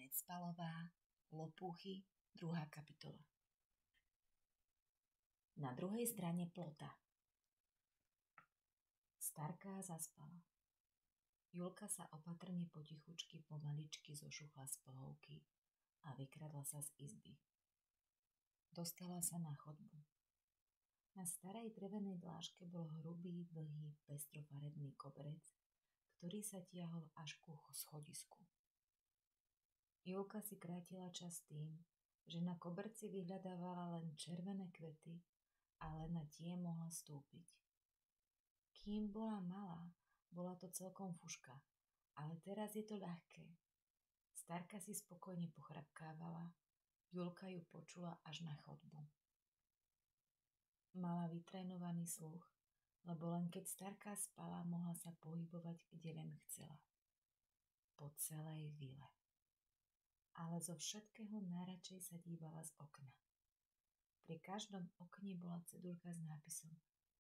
Necpalová, Lopúchy, 2. kapitola. Na druhej strane plota. Starka zaspala. Julka sa opatrne potichučky pomaličky zošuchla z pohovky a vykradla sa z izby. Dostala sa na chodbu. Na starej drevenej dláške bol hrubý, dlhý, pestrofarebný koberec, ktorý sa tiahol až ku schodisku. Julka si krátila čas tým, že na koberci vyhľadávala len červené kvety a len na tie mohla stúpiť. Kým bola malá, bola to celkom fuška, ale teraz je to ľahké. Starka si spokojne pochrapkávala, Julka ju počula až na chodbu. Mala vytrénovaný sluch, lebo len keď Starka spala, mohla sa pohybovať, kde len chcela. Po celej vile. Ale zo všetkého najradšej sa dívala z okna. Pri každom okne bola cedulka s nápisom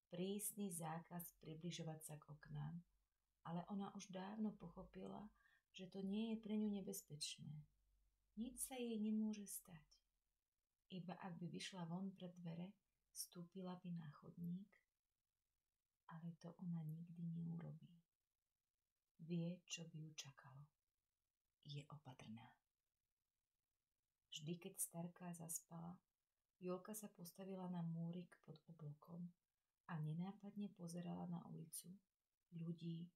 Prísny zákaz približovať sa k oknám, ale ona už dávno pochopila, že to nie je pre ňu nebezpečné. Nič sa jej nemôže stať. Iba ak by vyšla von pred dvere, vstúpila by na chodník, ale to ona nikdy neurobí. Vie, čo by ju čakalo. Je opatrná. Vždy, keď Starka zaspala, Julka sa postavila na múrik pod oblokom a nenápadne pozerala na ulicu, ľudí,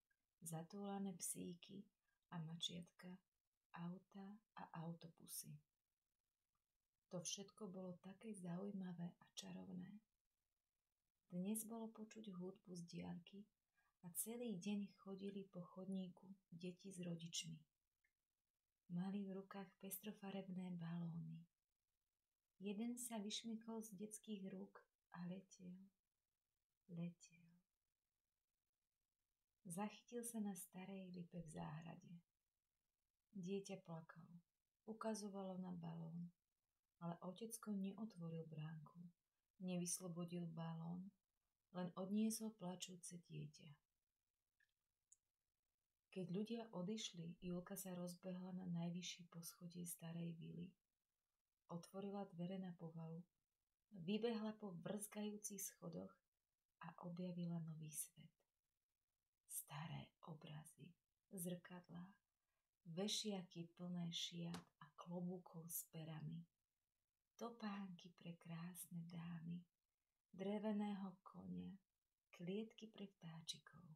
zatúlané psíky a mačiatka, auta a autobusy. To všetko bolo také zaujímavé a čarovné. Dnes bolo počuť hudbu z diaľky a celý deň chodili po chodníku deti s rodičmi. Mali v rukách pestrofarebné balóny. Jeden sa vyšmykol z detských rúk a letel. Zachytil sa na starej lipe v záhrade. Dieťa plakalo, ukazovalo na balón, ale otecko neotvoril bránku, nevyslobodil balón, len odniesol plačúce dieťa. Keď ľudia odišli, Julka sa rozbehla na najvyšší poschodie starej vily. Otvorila dvere na povalu, vybehla po vrzgajúcich schodoch a objavila nový svet. Staré obrazy, zrkadlá, vešiaky plné šiat a klobúkov s perami, topánky pre krásne dámy, dreveného konia, klietky pre vtáčikov.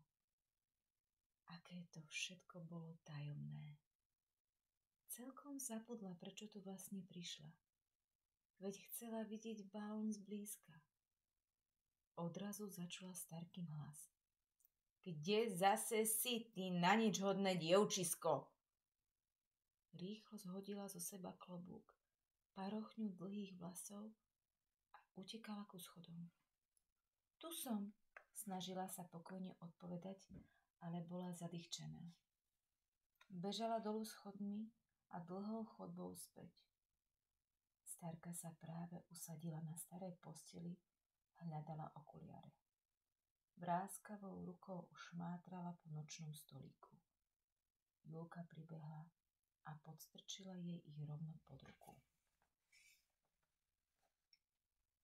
Aké to všetko bolo tajomné. Celkom zabudla, prečo tu vlastne prišla. Veď chcela vidieť balón zblízka. Odrazu začula Starkin hlas. Kde zase si, ty na nič hodné dievčisko? Rýchlo zhodila zo seba klobúk, parochňu dlhých vlasov a utekala ku schodom. Tu som, snažila sa pokojne odpovedať, ale bola zadýchčená. Bežala dolu schodmi a dlhou chodbou späť. Starka sa práve usadila na starej posteli a hľadala okuliare. Vráskavou rukou šmátrala po nočnom stolíku. Julka pribehla a podstrčila jej ich rovno pod ruku.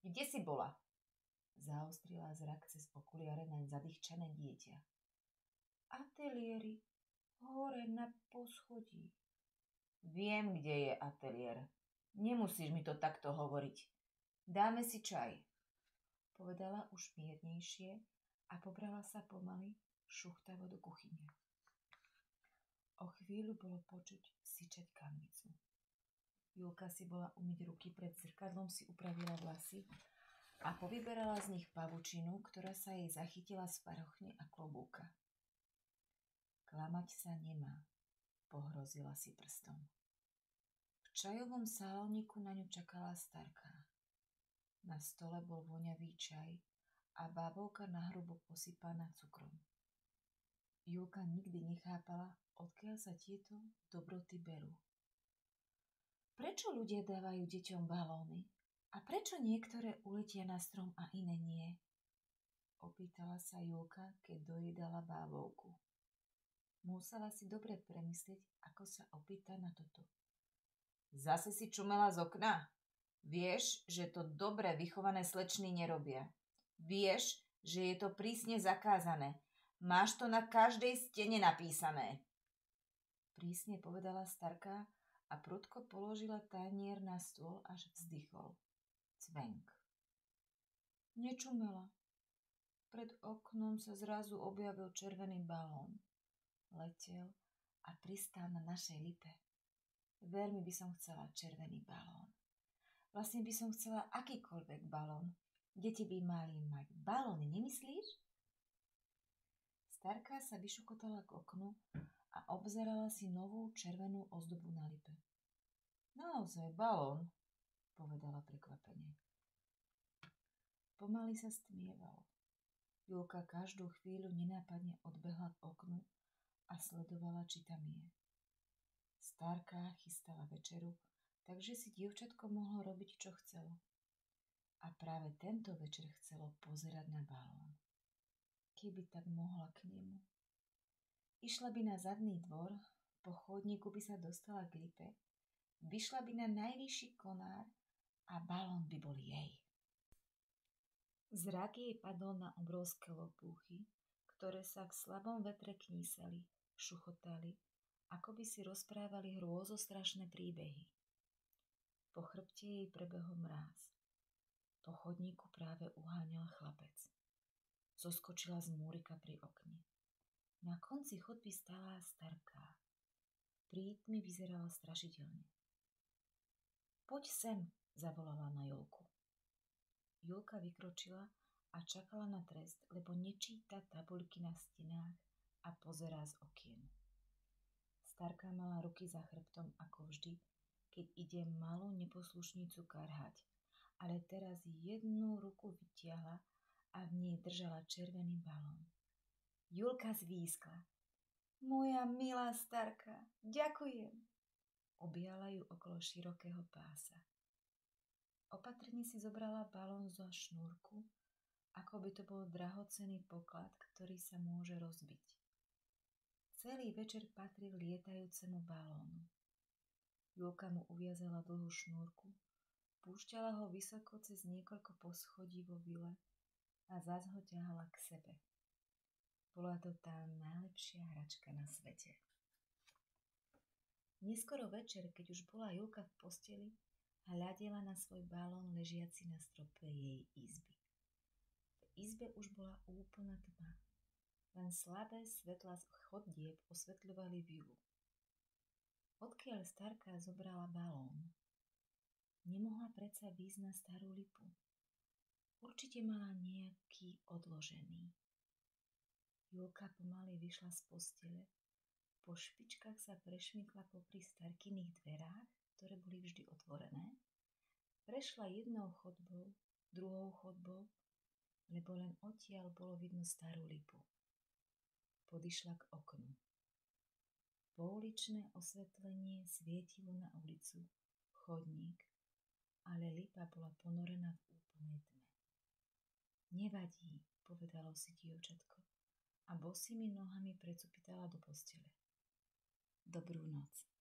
Kde si bola? Zaostrila zrak cez okuliare na zadýchčané dieťa. Ateliéri, hore na poschodí. Viem, kde je ateliér. Nemusíš mi to takto hovoriť. Dáme si čaj. Povedala už miernejšie a pobrala sa pomaly šuchtavo do kuchyne. O chvíľu bolo počuť syčať kanvicu. Julka si bola umyť ruky, pred zrkadlom si upravila vlasy a povyberala z nich pavučinu, ktorá sa jej zachytila z parochne a klobúka. Klamať sa nemá, pohrozila si prstom. V čajovom salóniku na ňu čakala Starka. Na stole bol voňavý čaj a bábovka nahrubo posypaná cukrom. Julka nikdy nechápala, odkiaľ sa tieto dobroty berú. Prečo ľudia dávajú deťom balóny? A prečo niektoré uletia na strom a iné nie? Opýtala sa Julka, keď dojedala bábovku. Musela si dobre premyslieť, ako sa opýta na toto. Zase si čumela z okna? Vieš, že to dobre vychované slečny nerobia. Vieš, že je to prísne zakázané. Máš to na každej stene napísané. Prísne povedala starka a prudko položila tanier na stôl, až vzdychol. Cvenk. Nečumela. Pred oknom sa zrazu objavil červený balón. Letel a pristál na našej lipe. Veľmi by som chcela červený balón. Vlastne by som chcela akýkoľvek balón. Deti by mali mať balóny, nemyslíš? Starka sa vyšukotala k oknu a obzerala si novú červenú ozdobu na lipe. Naozaj balón, povedala prekvapene. Pomaly sa stmieval. Julka každú chvíľu nenápadne odbehla k oknu a sledovala, či tam je. Starka chystala večeru, takže si dievčatko mohlo robiť, čo chcelo. A práve tento večer chcelo pozerať na balón. Keby tak mohla k nemu. Išla by na zadný dvor, po chodníku by sa dostala k lipe, vyšla by na najvyšší konár a balón by bol jej. Zrak jej padol na obrovské lopúchy, ktoré sa v slabom vetre knísali, šuchotali, ako by si rozprávali hrôzostrašné príbehy. Po chrbte jej prebehol mráz. Po chodníku práve uháňal chlapec. Zoskočila z múrika pri okne. Na konci chodby stála starka. V prítmi vyzerala strašidelne. Poď sem, zavolala na Julku. Julka vykročila a čakala na trest, lebo nečíta tabuľky na stenách a pozerá z okien. Starka mala ruky za chrbtom ako vždy, keď ide malú neposlušnicu karhať, ale teraz jednu ruku vytiahla a v nej držala červený balón. Julka zvýskla. Moja milá starka, ďakujem. Objala ju okolo širokého pása. Opatrne si zobrala balón zo šnúrku, ako by to bol drahocenný poklad, ktorý sa môže rozbiť. Celý večer patril lietajúcemu balónu. Julka mu uviazala dlhú šnúrku, púšťala ho vysoko cez niekoľko poschodí vo vile a zas ho ťahala k sebe. Bola to tá najlepšia hračka na svete. Neskoro večer, keď už bola Julka v posteli, hľadela na svoj balón ležiaci na strope jej izby. V izbe už bola úplná tma. Len slabé svetlá z choddieb osvetľovali vilu. Odkiaľ starka zobrala balón? Nemohla predsa výjsť na starú lipu. Určite mala nejaký odložený. Julka pomaly vyšla z postele. Po špičkách sa prešmykla popri starkyných dverách, ktoré boli vždy otvorené. Prešla jednou chodbou, druhou chodbou, lebo len odtiaľ bolo vidno starú lipu. Podišla k oknu. Pouličné osvetlenie svietilo na ulicu, chodník, ale lipa bola ponorená v úplnej tme. Nevadí, povedalo si dievčatko a bosými nohami precupitala do postele. Dobrú noc.